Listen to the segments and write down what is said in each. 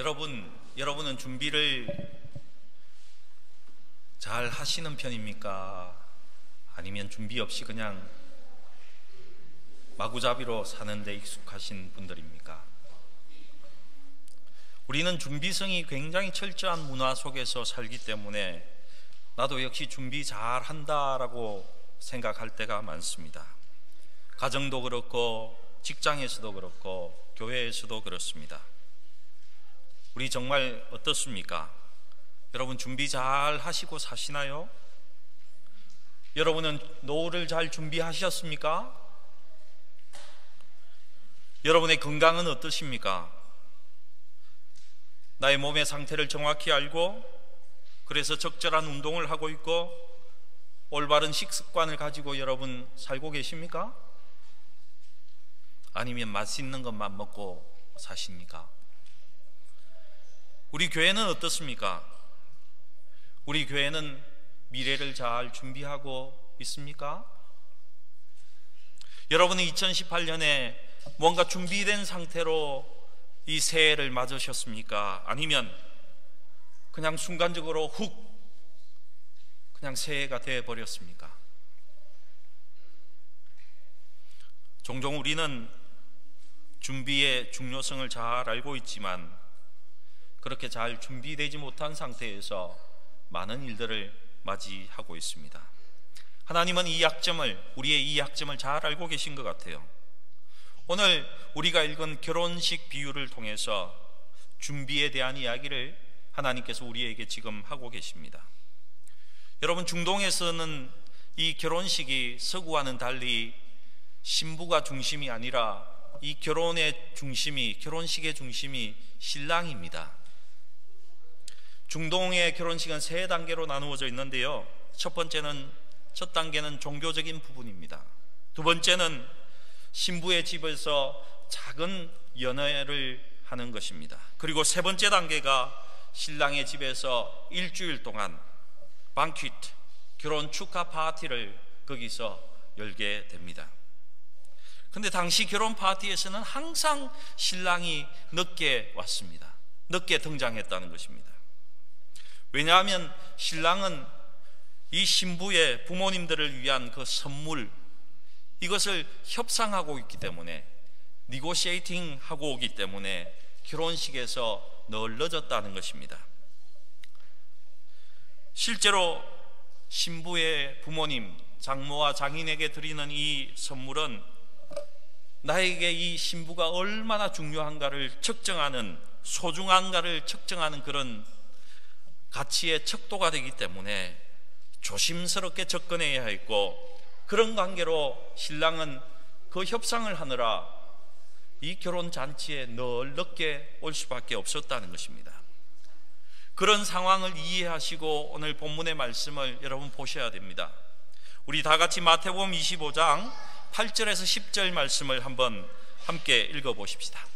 여러분은 준비를 잘 하시는 편입니까? 아니면 준비 없이 그냥 마구잡이로 사는데 익숙하신 분들입니까? 우리는 준비성이 굉장히 철저한 문화 속에서 살기 때문에 나도 역시 준비 잘 한다라고 생각할 때가 많습니다. 가정도 그렇고 직장에서도 그렇고 교회에서도 그렇습니다. 우리 정말 어떻습니까? 여러분 준비 잘 하시고 사시나요? 여러분은 노후를 잘 준비하셨습니까? 여러분의 건강은 어떠십니까? 나의 몸의 상태를 정확히 알고 그래서 적절한 운동을 하고 있고 올바른 식습관을 가지고 여러분 살고 계십니까? 아니면 맛있는 것만 먹고 사십니까? 우리 교회는 어떻습니까? 우리 교회는 미래를 잘 준비하고 있습니까? 여러분은 2018년에 뭔가 준비된 상태로 이 새해를 맞으셨습니까? 아니면 그냥 순간적으로 훅 그냥 새해가 되어버렸습니까? 종종 우리는 준비의 중요성을 잘 알고 있지만 그렇게 잘 준비되지 못한 상태에서 많은 일들을 맞이하고 있습니다. 하나님은 우리의 이 약점을 잘 알고 계신 것 같아요. 오늘 우리가 읽은 결혼식 비유를 통해서 준비에 대한 이야기를 하나님께서 우리에게 지금 하고 계십니다. 여러분, 중동에서는 이 결혼식이 서구와는 달리 신부가 중심이 아니라 이 결혼식의 중심이 신랑입니다. 중동의 결혼식은 3단계로 나누어져 있는데요. 첫 단계는 종교적인 부분입니다. 두 번째는 신부의 집에서 작은 연회를 하는 것입니다. 그리고 세 번째 단계가 신랑의 집에서 일주일 동안 방퀴트, 결혼 축하 파티를 거기서 열게 됩니다. 그런데 당시 결혼 파티에서는 항상 신랑이 늦게 왔습니다. 늦게 등장했다는 것입니다. 왜냐하면 신랑은 이 신부의 부모님들을 위한 그 선물, 이것을 협상하고 있기 때문에, 니고시에이팅 하고 오기 때문에 결혼식에서 늘 늦었다는 것입니다. 실제로 신부의 부모님, 장모와 장인에게 드리는 이 선물은 나에게 이 신부가 얼마나 중요한가를 측정하는, 소중한가를 측정하는 그런 가치의 척도가 되기 때문에 조심스럽게 접근해야 했고, 그런 관계로 신랑은 그 협상을 하느라 이 결혼잔치에 늘 늦게 올 수밖에 없었다는 것입니다. 그런 상황을 이해하시고 오늘 본문의 말씀을 여러분 보셔야 됩니다. 우리 다 같이 마태복음 25장 8절에서 10절 말씀을 한번 함께 읽어보십시다.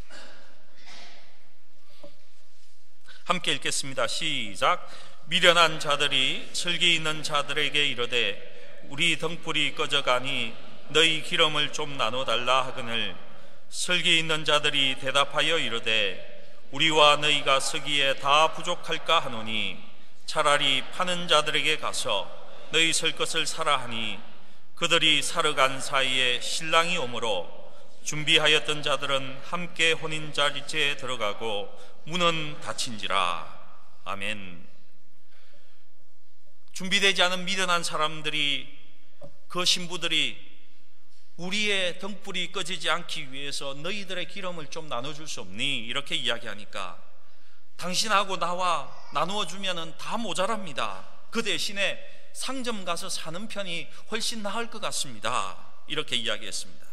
함께 읽겠습니다. 시작. 미련한 자들이 슬기 있는 자들에게 이르되 우리 등불이 꺼져가니 너희 기름을 좀 나눠달라 하거늘 슬기 있는 자들이 대답하여 이르되 우리와 너희가 쓰기에 다 부족할까 하노니 차라리 파는 자들에게 가서 너희 쓸 것을 사라 하니 그들이 사러 간 사이에 신랑이 오므로 준비하였던 자들은 함께 혼인잔치에 들어가고 문은 닫힌지라. 아멘. 준비되지 않은 미련한 사람들이, 그 신부들이 우리의 등불이 꺼지지 않기 위해서 너희들의 기름을 좀 나눠줄 수 없니? 이렇게 이야기하니까 당신하고 나와 나누어주면 다 모자랍니다. 그 대신에 상점 가서 사는 편이 훨씬 나을 것 같습니다. 이렇게 이야기했습니다.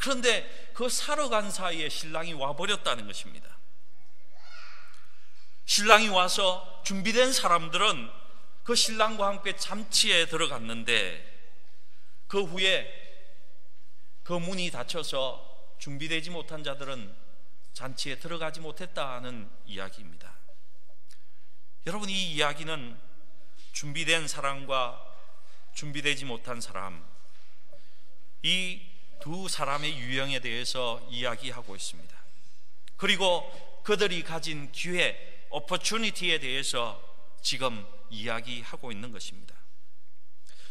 그런데 그 사러 간 사이에 신랑이 와버렸다는 것입니다. 신랑이 와서 준비된 사람들은 그 신랑과 함께 잔치에 들어갔는데 그 후에 그 문이 닫혀서 준비되지 못한 자들은 잔치에 들어가지 못했다는 이야기입니다. 여러분, 이 이야기는 준비된 사람과 준비되지 못한 사람, 이 두 사람의 유형에 대해서 이야기하고 있습니다. 그리고 그들이 가진 기회, opportunity에 대해서 지금 이야기하고 있는 것입니다.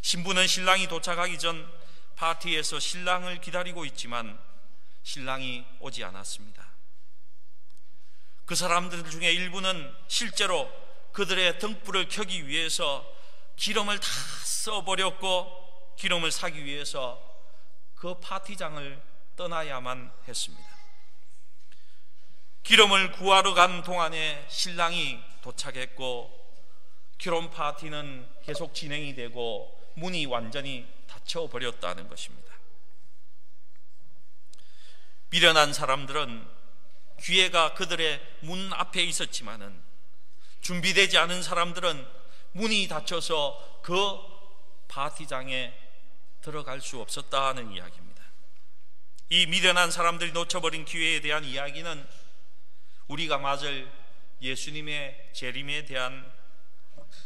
신부는 신랑이 도착하기 전 파티에서 신랑을 기다리고 있지만 신랑이 오지 않았습니다. 그 사람들 중에 일부는 실제로 그들의 등불을 켜기 위해서 기름을 다 써버렸고 기름을 사기 위해서 그 파티장을 떠나야만 했습니다. 기름을 구하러 간 동안에 신랑이 도착했고 결혼 파티는 계속 진행이 되고 문이 완전히 닫혀버렸다는 것입니다. 미련한 사람들은 기회가 그들의 문 앞에 있었지만은 준비되지 않은 사람들은 문이 닫혀서 그 파티장에 들어갈 수 없었다는 이야기입니다. 이 미련한 사람들이 놓쳐버린 기회에 대한 이야기는 우리가 맞을 예수님의 재림에 대한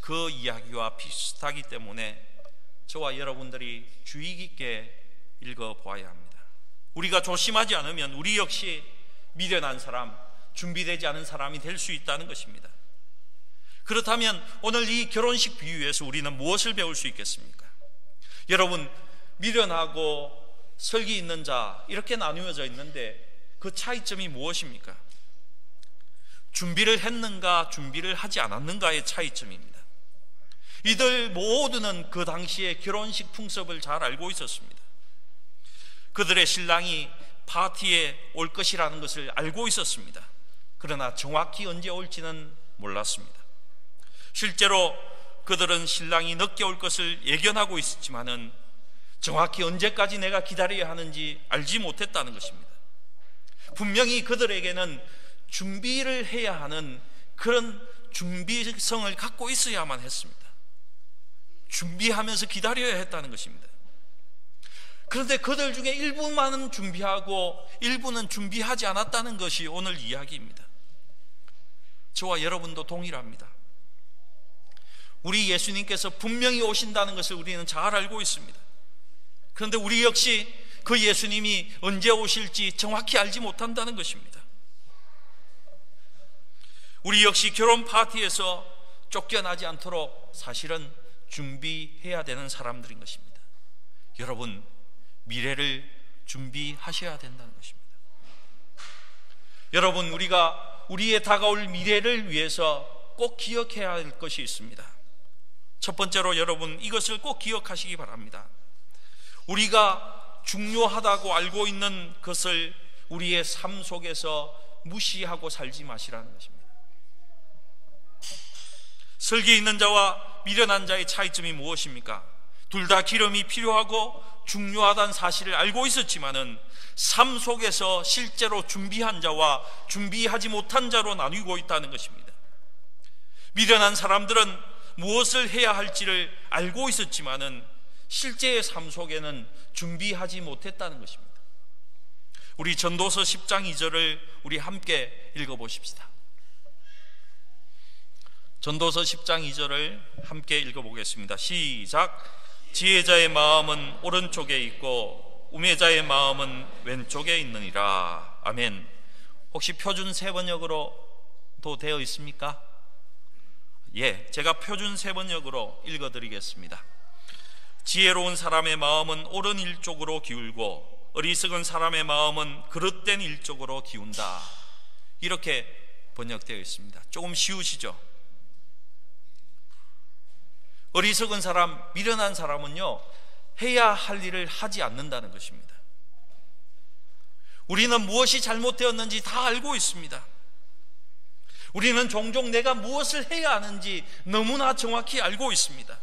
그 이야기와 비슷하기 때문에 저와 여러분들이 주의 깊게 읽어보아야 합니다. 우리가 조심하지 않으면 우리 역시 미련한 사람, 준비되지 않은 사람이 될 수 있다는 것입니다. 그렇다면 오늘 이 결혼식 비유에서 우리는 무엇을 배울 수 있겠습니까? 여러분, 미련하고 설기 있는 자 이렇게 나누어져 있는데 그 차이점이 무엇입니까? 준비를 했는가 준비를 하지 않았는가의 차이점입니다. 이들 모두는 그 당시에 결혼식 풍습을 잘 알고 있었습니다. 그들의 신랑이 파티에 올 것이라는 것을 알고 있었습니다. 그러나 정확히 언제 올지는 몰랐습니다. 실제로 그들은 신랑이 늦게 올 것을 예견하고 있었지만은 정확히 언제까지 내가 기다려야 하는지 알지 못했다는 것입니다. 분명히 그들에게는 준비를 해야 하는 그런 준비성을 갖고 있어야만 했습니다. 준비하면서 기다려야 했다는 것입니다. 그런데 그들 중에 일부만은 준비하고 일부는 준비하지 않았다는 것이 오늘 이야기입니다. 저와 여러분도 동일합니다. 우리 예수님께서 분명히 오신다는 것을 우리는 잘 알고 있습니다. 그런데 우리 역시 그 예수님이 언제 오실지 정확히 알지 못한다는 것입니다. 우리 역시 결혼 파티에서 쫓겨나지 않도록 사실은 준비해야 되는 사람들인 것입니다. 여러분, 미래를 준비하셔야 된다는 것입니다. 여러분, 우리가 우리의 다가올 미래를 위해서 꼭 기억해야 할 것이 있습니다. 첫 번째로 여러분, 이것을 꼭 기억하시기 바랍니다. 우리가 중요하다고 알고 있는 것을 우리의 삶 속에서 무시하고 살지 마시라는 것입니다. 설기 있는 자와 미련한 자의 차이점이 무엇입니까? 둘 다 기름이 필요하고 중요하다는 사실을 알고 있었지만은 삶 속에서 실제로 준비한 자와 준비하지 못한 자로 나뉘고 있다는 것입니다. 미련한 사람들은 무엇을 해야 할지를 알고 있었지만은 실제의 삶 속에는 준비하지 못했다는 것입니다. 우리 전도서 10장 2절을 우리 함께 읽어보십시다. 전도서 10장 2절을 함께 읽어보겠습니다. 시작. 지혜자의 마음은 오른쪽에 있고 우매자의 마음은 왼쪽에 있느니라. 아멘. 혹시 표준 세번역으로도 되어 있습니까? 예, 제가 표준 세번역으로 읽어드리겠습니다. 지혜로운 사람의 마음은 옳은 일 쪽으로 기울고 어리석은 사람의 마음은 그릇된 일 쪽으로 기운다. 이렇게 번역되어 있습니다. 조금 쉬우시죠? 어리석은 사람, 미련한 사람은요, 해야 할 일을 하지 않는다는 것입니다. 우리는 무엇이 잘못되었는지 다 알고 있습니다. 우리는 종종 내가 무엇을 해야 하는지 너무나 정확히 알고 있습니다.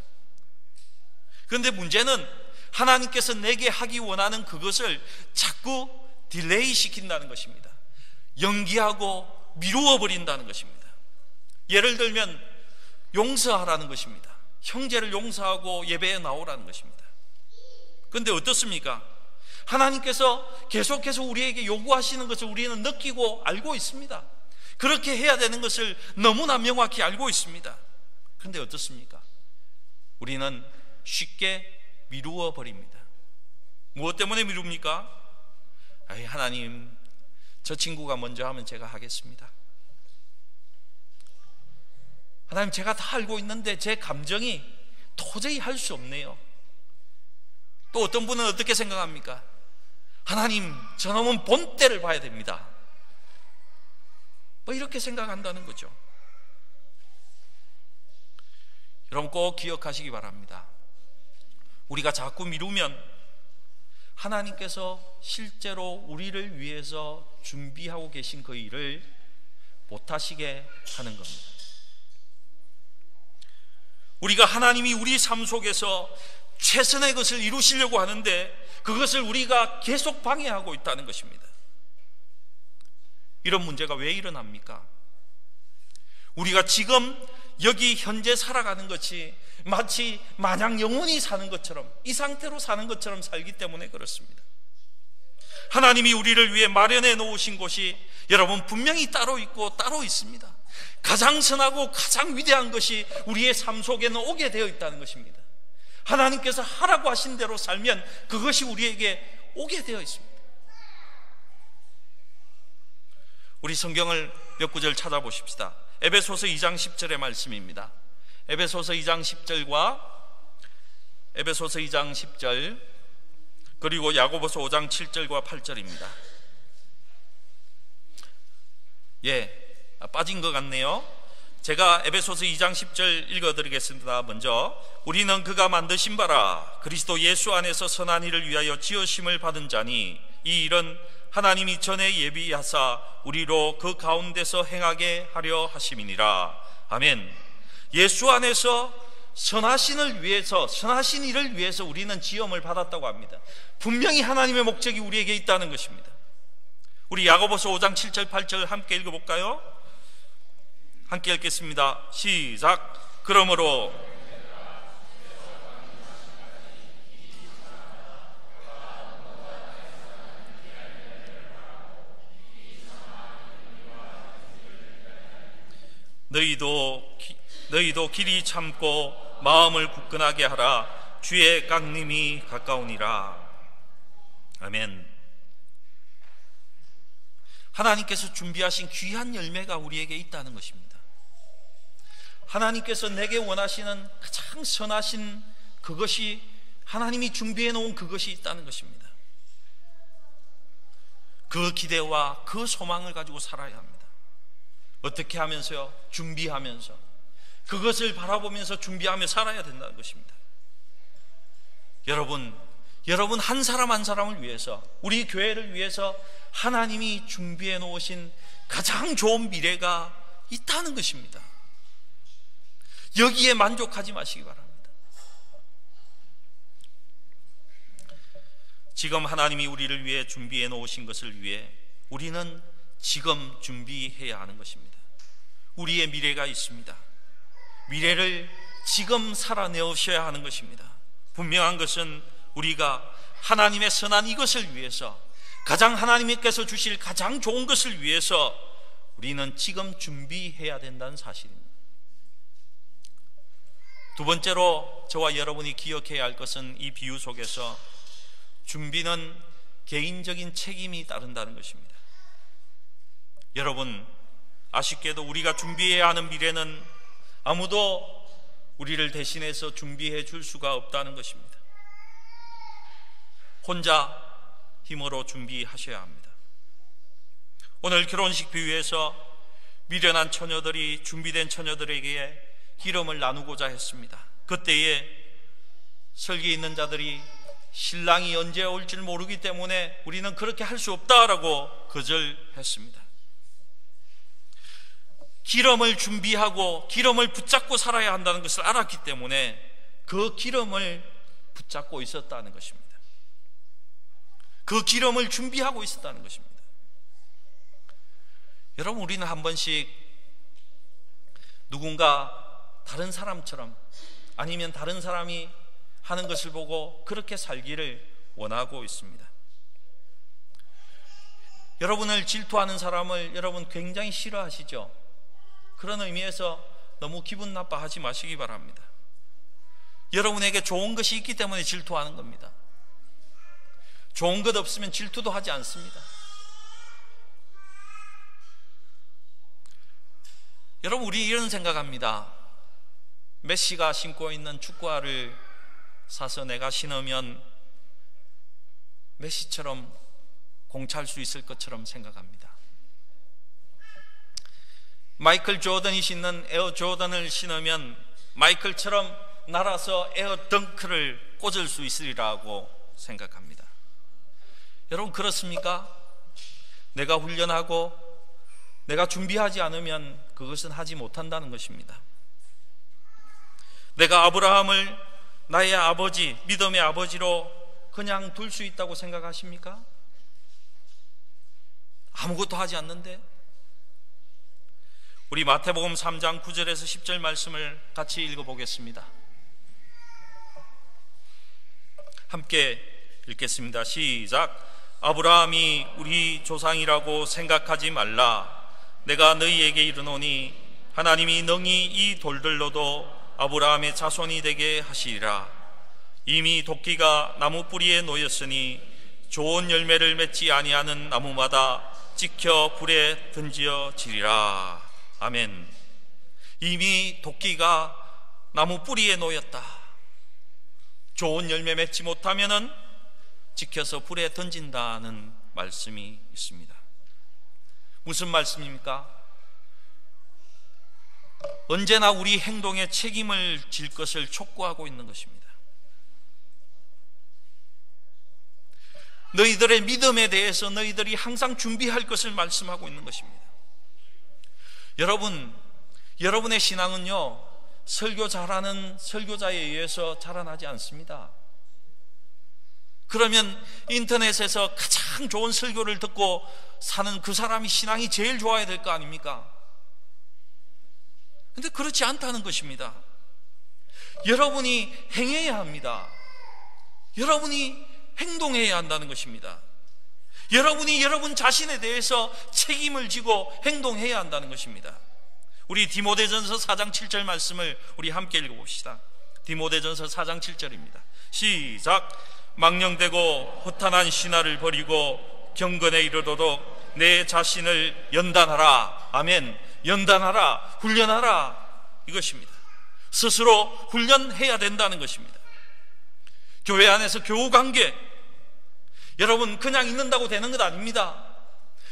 그런데 문제는 하나님께서 내게 하기 원하는 그것을 자꾸 딜레이 시킨다는 것입니다. 연기하고 미루어 버린다는 것입니다. 예를 들면 용서하라는 것입니다. 형제를 용서하고 예배에 나오라는 것입니다. 그런데 어떻습니까? 하나님께서 계속해서 우리에게 요구하시는 것을 우리는 느끼고 알고 있습니다. 그렇게 해야 되는 것을 너무나 명확히 알고 있습니다. 그런데 어떻습니까? 우리는 쉽게 미루어 버립니다. 무엇 때문에 미룹니까? 하나님, 저 친구가 먼저 하면 제가 하겠습니다. 하나님, 제가 다 알고 있는데 제 감정이 도저히 할 수 없네요. 또 어떤 분은 어떻게 생각합니까? 하나님, 저놈은 본때를 봐야 됩니다. 뭐 이렇게 생각한다는 거죠. 여러분 꼭 기억하시기 바랍니다. 우리가 자꾸 미루면 하나님께서 실제로 우리를 위해서 준비하고 계신 그 일을 못하시게 하는 겁니다. 우리가 하나님이 우리 삶 속에서 최선의 것을 이루시려고 하는데 그것을 우리가 계속 방해하고 있다는 것입니다. 이런 문제가 왜 일어납니까? 우리가 지금 여기 현재 살아가는 것이 마치 마냥 영원히 사는 것처럼, 이 상태로 사는 것처럼 살기 때문에 그렇습니다. 하나님이 우리를 위해 마련해 놓으신 곳이 여러분 분명히 따로 있고 따로 있습니다. 가장 선하고 가장 위대한 것이 우리의 삶 속에는 오게 되어 있다는 것입니다. 하나님께서 하라고 하신 대로 살면 그것이 우리에게 오게 되어 있습니다. 우리 성경을 몇 구절 찾아보십시다. 에베소서 2장 10절의 말씀입니다. 에베소서 2장 10절과 에베소서 2장 10절, 그리고 야고보서 5장 7절과 8절입니다. 빠진 것 같네요. 제가 에베소서 2장 10절 읽어드리겠습니다. 먼저, 우리는 그가 만드신 바라 그리스도 예수 안에서 선한 일을 위하여 지으심을 받은 자니 이 일은 하나님이 전에 예비하사 우리로 그 가운데서 행하게 하려 하심이니라. 아멘. 예수 안에서 선하신 일을 위해서 우리는 지음을 받았다고 합니다. 분명히 하나님의 목적이 우리에게 있다는 것입니다. 우리 야고보서 5장 7절 8절 함께 읽어볼까요? 함께 읽겠습니다. 시작. 그러므로 너희도 길이 참고 마음을 굳건하게 하라. 주의 강림이 가까우니라. 아멘. 하나님께서 준비하신 귀한 열매가 우리에게 있다는 것입니다. 하나님께서 내게 원하시는 가장 선하신 그것이, 하나님이 준비해 놓은 그것이 있다는 것입니다. 그 기대와 그 소망을 가지고 살아야 합니다. 어떻게 하면서요? 준비하면서, 그것을 바라보면서 준비하며 살아야 된다는 것입니다. 여러분 한 사람 한 사람을 위해서, 우리 교회를 위해서 하나님이 준비해 놓으신 가장 좋은 미래가 있다는 것입니다. 여기에 만족하지 마시기 바랍니다. 지금 하나님이 우리를 위해 준비해 놓으신 것을 위해 우리는 지금 준비해야 하는 것입니다. 우리의 미래가 있습니다. 미래를 지금 살아내셔야 하는 것입니다. 분명한 것은 우리가 하나님의 선한 이것을 위해서, 가장 하나님께서 주실 가장 좋은 것을 위해서 우리는 지금 준비해야 된다는 사실입니다. 두 번째로 저와 여러분이 기억해야 할 것은, 이 비유 속에서 준비는 개인적인 책임이 따른다는 것입니다. 여러분, 아쉽게도 우리가 준비해야 하는 미래는 아무도 우리를 대신해서 준비해 줄 수가 없다는 것입니다. 혼자 힘으로 준비하셔야 합니다. 오늘 결혼식 비유에서 미련한 처녀들이 준비된 처녀들에게 기름을 나누고자 했습니다. 그때에 설계 있는 자들이 신랑이 언제 올 줄 모르기 때문에 우리는 그렇게 할 수 없다라고 거절했습니다. 기름을 준비하고 기름을 붙잡고 살아야 한다는 것을 알았기 때문에 그 기름을 붙잡고 있었다는 것입니다. 그 기름을 준비하고 있었다는 것입니다. 여러분, 우리는 한 번씩 누군가 다른 사람처럼, 아니면 다른 사람이 하는 것을 보고 그렇게 살기를 원하고 있습니다. 여러분을 질투하는 사람을 여러분 굉장히 싫어하시죠? 그런 의미에서 너무 기분 나빠하지 마시기 바랍니다. 여러분에게 좋은 것이 있기 때문에 질투하는 겁니다. 좋은 것 없으면 질투도 하지 않습니다. 여러분, 우리 이런 생각합니다. 메시가 신고 있는 축구화를 사서 내가 신으면 메시처럼 공 찰 수 있을 것처럼 생각합니다. 마이클 조던이 신는 에어 조던을 신으면 마이클처럼 날아서 에어 덩크를 꽂을 수 있으리라고 생각합니다. 여러분, 그렇습니까? 내가 훈련하고 내가 준비하지 않으면 그것은 하지 못한다는 것입니다. 내가 아브라함을 나의 아버지, 믿음의 아버지로 그냥 둘 수 있다고 생각하십니까? 아무것도 하지 않는데. 우리 마태복음 3장 9절에서 10절 말씀을 같이 읽어보겠습니다. 함께 읽겠습니다. 시작. 아브라함이 우리 조상이라고 생각하지 말라. 내가 너희에게 이르노니 하나님이 능히 이 돌들로도 아브라함의 자손이 되게 하시리라. 이미 도끼가 나무 뿌리에 놓였으니 좋은 열매를 맺지 아니하는 나무마다 찍혀 불에 던지어지리라. 아멘. 이미 도끼가 나무 뿌리에 놓였다. 좋은 열매 맺지 못하면은 찍혀서 불에 던진다는 말씀이 있습니다. 무슨 말씀입니까? 언제나 우리 행동에 책임을 질 것을 촉구하고 있는 것입니다. 너희들의 믿음에 대해서 너희들이 항상 준비할 것을 말씀하고 있는 것입니다. 여러분, 여러분의 신앙은요, 설교 잘하는 설교자에 의해서 자라나지 않습니다. 그러면 인터넷에서 가장 좋은 설교를 듣고 사는 그 사람이 신앙이 제일 좋아야 될 거 아닙니까? 근데 그렇지 않다는 것입니다. 여러분이 행해야 합니다. 여러분이 행동해야 한다는 것입니다. 여러분이 여러분 자신에 대해서 책임을 지고 행동해야 한다는 것입니다. 우리 디모데전서 4장 7절 말씀을 우리 함께 읽어봅시다. 디모데전서 4장 7절입니다. 시작. 망령되고 허탄한 신화를 버리고 경건에 이르도록 내 자신을 연단하라. 아멘. 연단하라, 훈련하라, 이것입니다. 스스로 훈련해야 된다는 것입니다. 교회 안에서 교우관계, 여러분 그냥 있는다고 되는 것 아닙니다.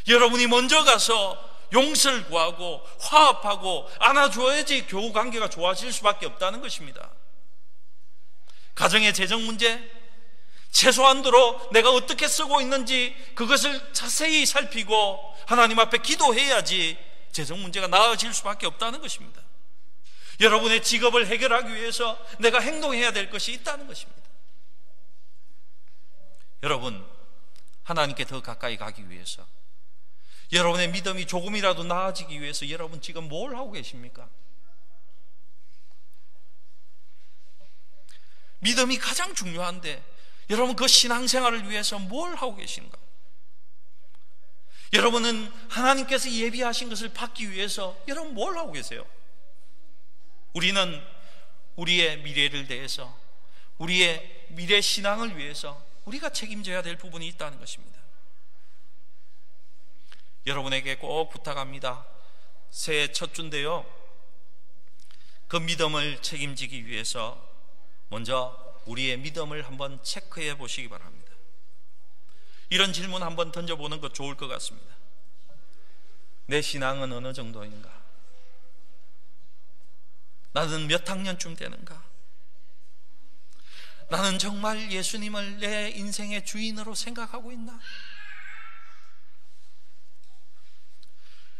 여러분이 먼저 가서 용서를 구하고 화합하고 안아줘야지 교우관계가 좋아질 수밖에 없다는 것입니다. 가정의 재정 문제, 최소한도로 내가 어떻게 쓰고 있는지 그것을 자세히 살피고 하나님 앞에 기도해야지 재정 문제가 나아질 수밖에 없다는 것입니다. 여러분의 직업을 해결하기 위해서 내가 행동해야 될 것이 있다는 것입니다. 여러분, 하나님께 더 가까이 가기 위해서, 여러분의 믿음이 조금이라도 나아지기 위해서 여러분 지금 뭘 하고 계십니까? 믿음이 가장 중요한데 여러분 그 신앙생활을 위해서 뭘 하고 계신가? 여러분은 하나님께서 예비하신 것을 받기 위해서 여러분 뭘 하고 계세요? 우리는 우리의 미래를 대해서, 우리의 미래 신앙을 위해서 우리가 책임져야 될 부분이 있다는 것입니다. 여러분에게 꼭 부탁합니다. 새해 첫 주인데요, 그 믿음을 책임지기 위해서 먼저 우리의 믿음을 한번 체크해 보시기 바랍니다. 이런 질문 한번 던져보는 것 좋을 것 같습니다. 내 신앙은 어느 정도인가? 나는 몇 학년쯤 되는가? 나는 정말 예수님을 내 인생의 주인으로 생각하고 있나?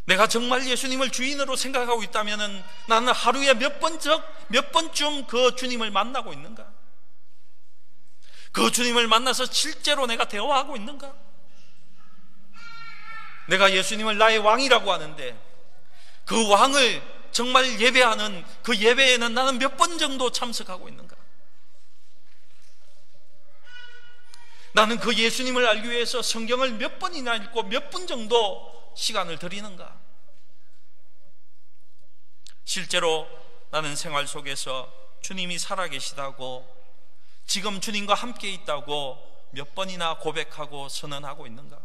내가 정말 예수님을 주인으로 생각하고 있다면 나는 하루에 몇 번쯤 그 주님을 만나고 있는가? 그 주님을 만나서 실제로 내가 대화하고 있는가? 내가 예수님을 나의 왕이라고 하는데 그 왕을 정말 예배하는 그 예배에는 나는 몇 번 정도 참석하고 있는가? 나는 그 예수님을 알기 위해서 성경을 몇 번이나 읽고 몇 분 정도 시간을 들이는가? 실제로 나는 생활 속에서 주님이 살아계시다고, 지금 주님과 함께 있다고 몇 번이나 고백하고 선언하고 있는가?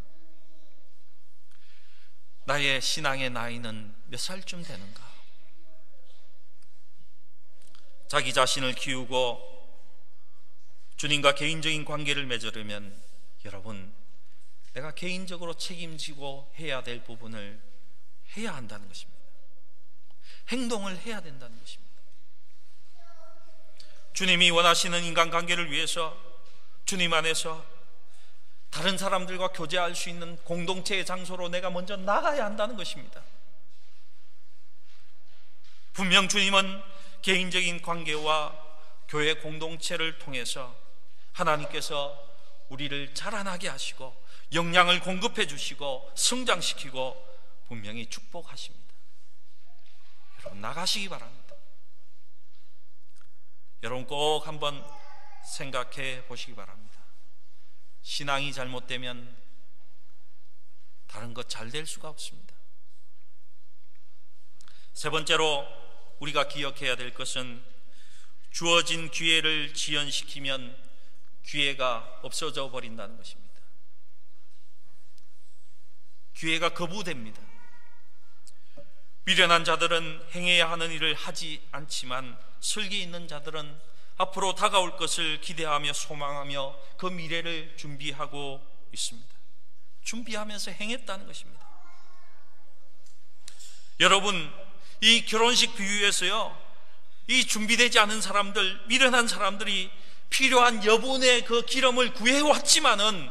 나의 신앙의 나이는 몇 살쯤 되는가? 자기 자신을 키우고 주님과 개인적인 관계를 맺으려면 여러분, 내가 개인적으로 책임지고 해야 될 부분을 해야 한다는 것입니다. 행동을 해야 된다는 것입니다. 주님이 원하시는 인간관계를 위해서 주님 안에서 다른 사람들과 교제할 수 있는 공동체의 장소로 내가 먼저 나가야 한다는 것입니다. 분명 주님은 개인적인 관계와 교회 공동체를 통해서 하나님께서 우리를 자라나게 하시고 영양을 공급해 주시고 성장시키고 분명히 축복하십니다. 여러분, 나가시기 바랍니다. 여러분, 꼭 한번 생각해 보시기 바랍니다. 신앙이 잘못되면 다른 것 잘 될 수가 없습니다. 세 번째로 우리가 기억해야 될 것은 주어진 기회를 지연시키면 기회가 없어져 버린다는 것입니다. 기회가 거부됩니다. 미련한 자들은 행해야 하는 일을 하지 않지만 슬기 있는 자들은 앞으로 다가올 것을 기대하며 소망하며 그 미래를 준비하고 있습니다. 준비하면서 행했다는 것입니다. 여러분, 이 결혼식 비유에서요, 이 준비되지 않은 사람들, 미련한 사람들이 필요한 여분의 그 기름을 구해왔지만은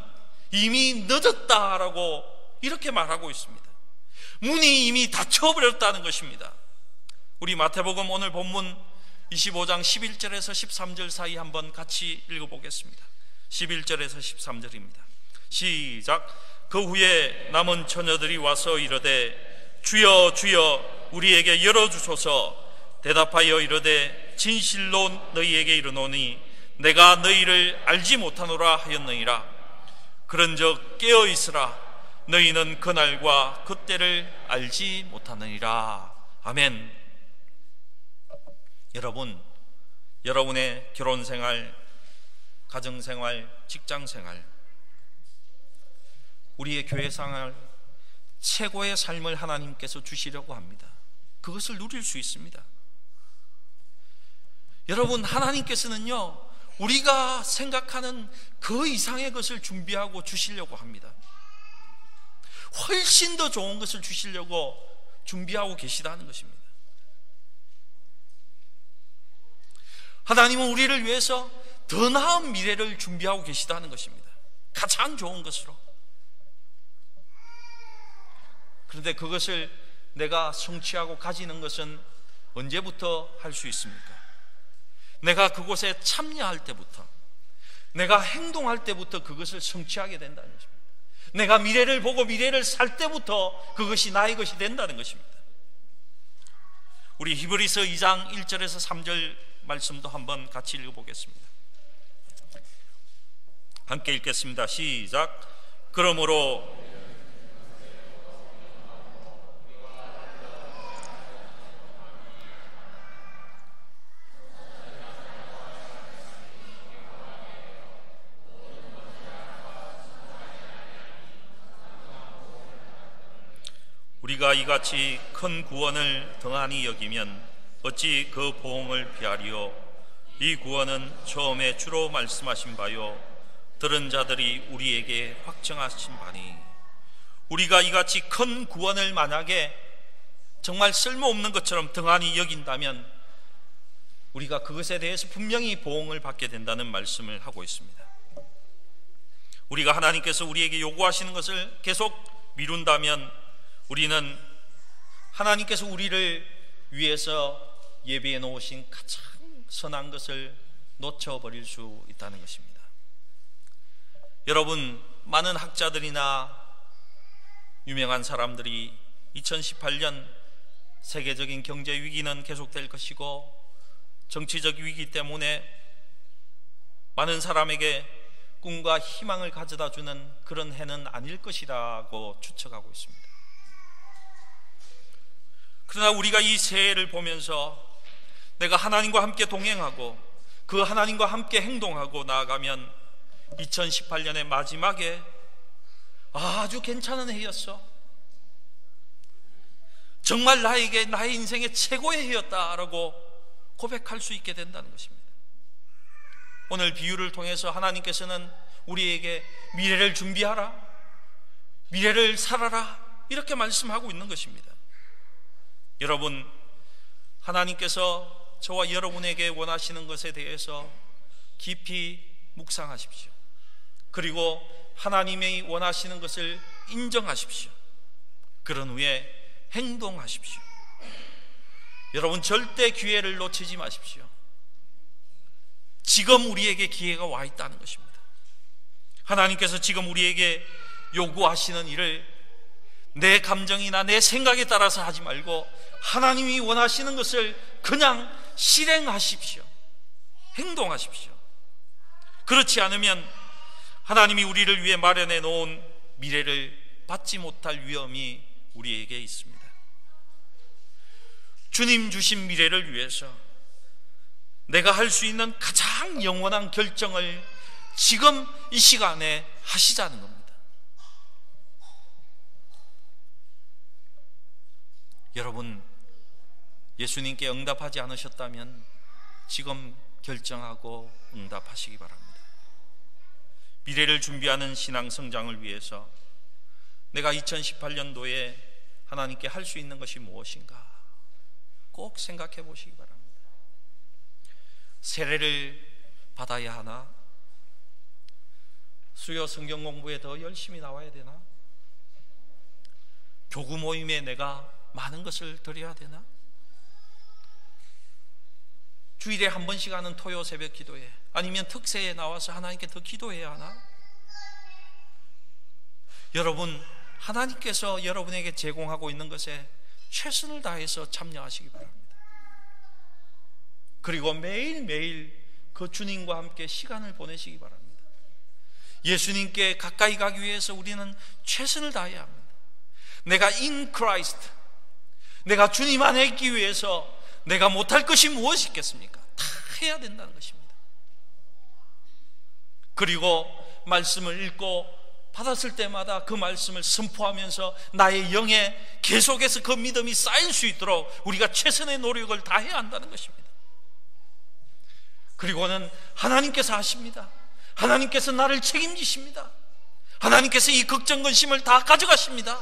이미 늦었다라고 이렇게 말하고 있습니다. 문이 이미 닫혀버렸다는 것입니다. 우리 마태복음 오늘 본문 25장 11절에서 13절 사이 한번 같이 읽어보겠습니다. 11절에서 13절입니다. 시작. 그 후에 남은 처녀들이 와서 이르되 주여 주여 우리에게 열어주소서. 대답하여 이르되 진실로 너희에게 이르노니 내가 너희를 알지 못하노라 하였느니라. 그런즉 깨어있으라. 너희는 그날과 그때를 알지 못하느니라. 아멘. 여러분, 여러분의 결혼생활, 가정생활, 직장생활, 우리의 교회생활, 최고의 삶을 하나님께서 주시려고 합니다. 그것을 누릴 수 있습니다. 여러분, 하나님께서는요, 우리가 생각하는 그 이상의 것을 준비하고 주시려고 합니다. 훨씬 더 좋은 것을 주시려고 준비하고 계시다는 것입니다. 하나님은 우리를 위해서 더 나은 미래를 준비하고 계시다는 것입니다. 가장 좋은 것으로. 그런데 그것을 내가 성취하고 가지는 것은 언제부터 할 수 있습니까? 내가 그곳에 참여할 때부터, 내가 행동할 때부터 그것을 성취하게 된다는 것입니다. 내가 미래를 보고 미래를 살 때부터 그것이 나의 것이 된다는 것입니다. 우리 히브리서 2장 1절에서 3절 말씀도 한번 같이 읽어보겠습니다. 함께 읽겠습니다. 시작. 그러므로 우리가 이같이 큰 구원을 등한히 여기면 어찌 그 보응을 피하리요. 이 구원은 처음에 주로 말씀하신 바요 들은 자들이 우리에게 확증하신 바니, 우리가 이같이 큰 구원을 만약에 정말 쓸모없는 것처럼 등한히 여긴다면 우리가 그것에 대해서 분명히 보응을 받게 된다는 말씀을 하고 있습니다. 우리가 하나님께서 우리에게 요구하시는 것을 계속 미룬다면 우리는 하나님께서 우리를 위해서 예비해 놓으신 가장 선한 것을 놓쳐버릴 수 있다는 것입니다. 여러분, 많은 학자들이나 유명한 사람들이 2018년 세계적인 경제 위기는 계속될 것이고 정치적 위기 때문에 많은 사람에게 꿈과 희망을 가져다 주는 그런 해는 아닐 것이라고 추측하고 있습니다. 그러나 우리가 이 새해를 보면서 내가 하나님과 함께 동행하고 그 하나님과 함께 행동하고 나아가면 2018년의 마지막에 아주 괜찮은 해였어, 정말 나에게 나의 인생의 최고의 해였다라고 고백할 수 있게 된다는 것입니다. 오늘 비유를 통해서 하나님께서는 우리에게 미래를 준비하라, 미래를 살아라, 이렇게 말씀하고 있는 것입니다. 여러분, 하나님께서 저와 여러분에게 원하시는 것에 대해서 깊이 묵상하십시오. 그리고 하나님이 원하시는 것을 인정하십시오. 그런 후에 행동하십시오. 여러분, 절대 기회를 놓치지 마십시오. 지금 우리에게 기회가 와 있다는 것입니다. 하나님께서 지금 우리에게 요구하시는 일을 내 감정이나 내 생각에 따라서 하지 말고 하나님이 원하시는 것을 그냥 실행하십시오. 행동하십시오. 그렇지 않으면 하나님이 우리를 위해 마련해 놓은 미래를 받지 못할 위험이 우리에게 있습니다. 주님 주신 미래를 위해서 내가 할 수 있는 가장 영원한 결정을 지금 이 시간에 하시자는 겁니다. 여러분, 예수님께 응답하지 않으셨다면 지금 결정하고 응답하시기 바랍니다. 미래를 준비하는 신앙 성장을 위해서 내가 2018년도에 하나님께 할 수 있는 것이 무엇인가 꼭 생각해 보시기 바랍니다. 세례를 받아야 하나? 수요 성경 공부에 더 열심히 나와야 되나? 교구 모임에 내가 많은 것을 드려야 되나? 주일에 한 번씩 하는 토요 새벽 기도에, 아니면 특세에 나와서 하나님께 더 기도해야 하나? 여러분, 하나님께서 여러분에게 제공하고 있는 것에 최선을 다해서 참여하시기 바랍니다. 그리고 매일매일 그 주님과 함께 시간을 보내시기 바랍니다. 예수님께 가까이 가기 위해서 우리는 최선을 다해야 합니다. 내가 in Christ, 내가 주님 안에 있기 위해서 내가 못할 것이 무엇이 있겠습니까? 다 해야 된다는 것입니다. 그리고 말씀을 읽고 받았을 때마다 그 말씀을 선포하면서 나의 영에 계속해서 그 믿음이 쌓일 수 있도록 우리가 최선의 노력을 다해야 한다는 것입니다. 그리고는 하나님께서 하십니다. 하나님께서 나를 책임지십니다. 하나님께서 이 걱정 근심을 다 가져가십니다.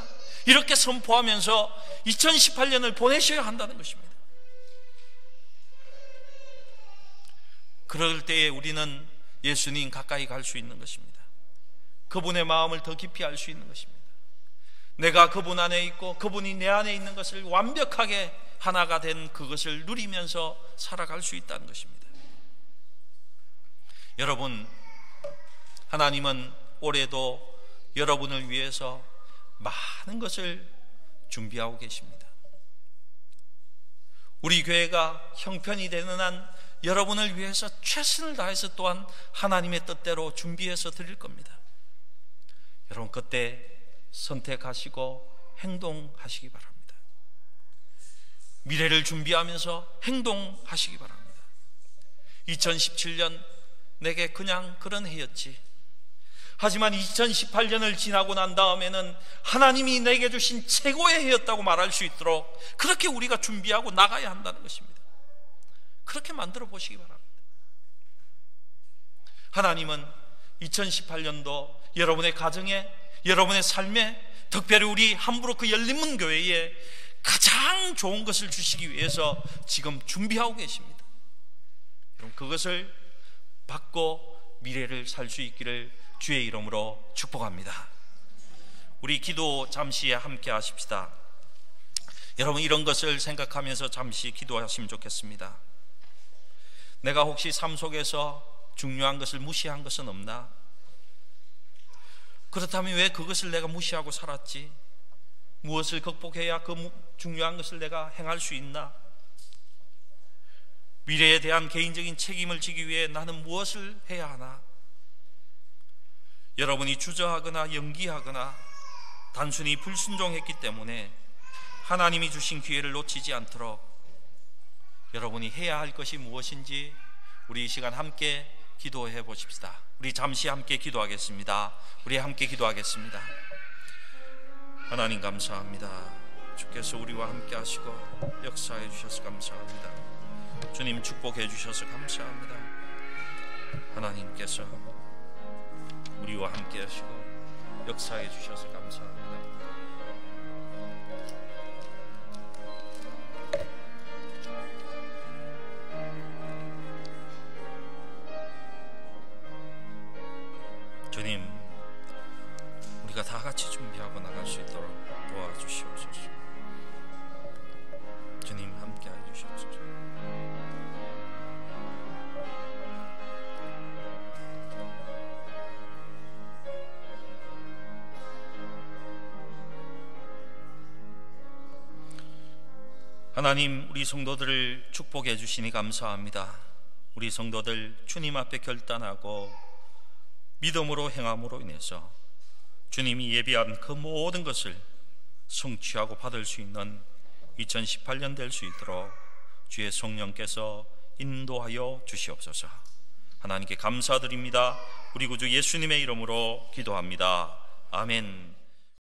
이렇게 선포하면서 2018년을 보내셔야 한다는 것입니다. 그럴 때에 우리는 예수님 가까이 갈 수 있는 것입니다. 그분의 마음을 더 깊이 알 수 있는 것입니다. 내가 그분 안에 있고 그분이 내 안에 있는 것을 완벽하게 하나가 된 그것을 누리면서 살아갈 수 있다는 것입니다. 여러분, 하나님은 올해도 여러분을 위해서 많은 것을 준비하고 계십니다. 우리 교회가 형편이 되는 한 여러분을 위해서 최선을 다해서 또한 하나님의 뜻대로 준비해서 드릴 겁니다. 여러분, 그때 선택하시고 행동하시기 바랍니다. 미래를 준비하면서 행동하시기 바랍니다. 2017년 내게 그냥 그런 해였지. 하지만 2018년을 지나고 난 다음에는 하나님이 내게 주신 최고의 해였다고 말할 수 있도록 그렇게 우리가 준비하고 나가야 한다는 것입니다. 그렇게 만들어 보시기 바랍니다. 하나님은 2018년도 여러분의 가정에, 여러분의 삶에, 특별히 우리 함부로크 열린문 교회에 가장 좋은 것을 주시기 위해서 지금 준비하고 계십니다. 여러분, 그것을 받고 미래를 살 수 있기를 주의 이름으로 축복합니다. 우리 기도 잠시 함께 하십시다. 여러분, 이런 것을 생각하면서 잠시 기도하시면 좋겠습니다. 내가 혹시 삶 속에서 중요한 것을 무시한 것은 없나? 그렇다면 왜 그것을 내가 무시하고 살았지? 무엇을 극복해야 그 중요한 것을 내가 행할 수 있나? 미래에 대한 개인적인 책임을 지기 위해 나는 무엇을 해야 하나? 여러분이 주저하거나 연기하거나 단순히 불순종했기 때문에 하나님이 주신 기회를 놓치지 않도록 여러분이 해야 할 것이 무엇인지 우리 이 시간 함께 기도해 보십시다. 우리 잠시 함께 기도하겠습니다. 우리 함께 기도하겠습니다. 하나님, 감사합니다. 주께서 우리와 함께 하시고 역사해 주셔서 감사합니다. 주님 축복해 주셔서 감사합니다. 하나님께서 우리와 함께 하시고 역사해 주셔서 감사합니다. 주님, 우리가 다 같이 준비하고 나갈 수 있도록 도와주시옵소서. 주님 함께해 주시옵소서. 하나님, 우리 성도들을 축복해 주시니 감사합니다. 우리 성도들 주님 앞에 결단하고 믿음으로 행함으로 인해서 주님이 예비한 그 모든 것을 성취하고 받을 수 있는 2018년 될 수 있도록 주의 성령께서 인도하여 주시옵소서. 하나님께 감사드립니다. 우리 구주 예수님의 이름으로 기도합니다. 아멘.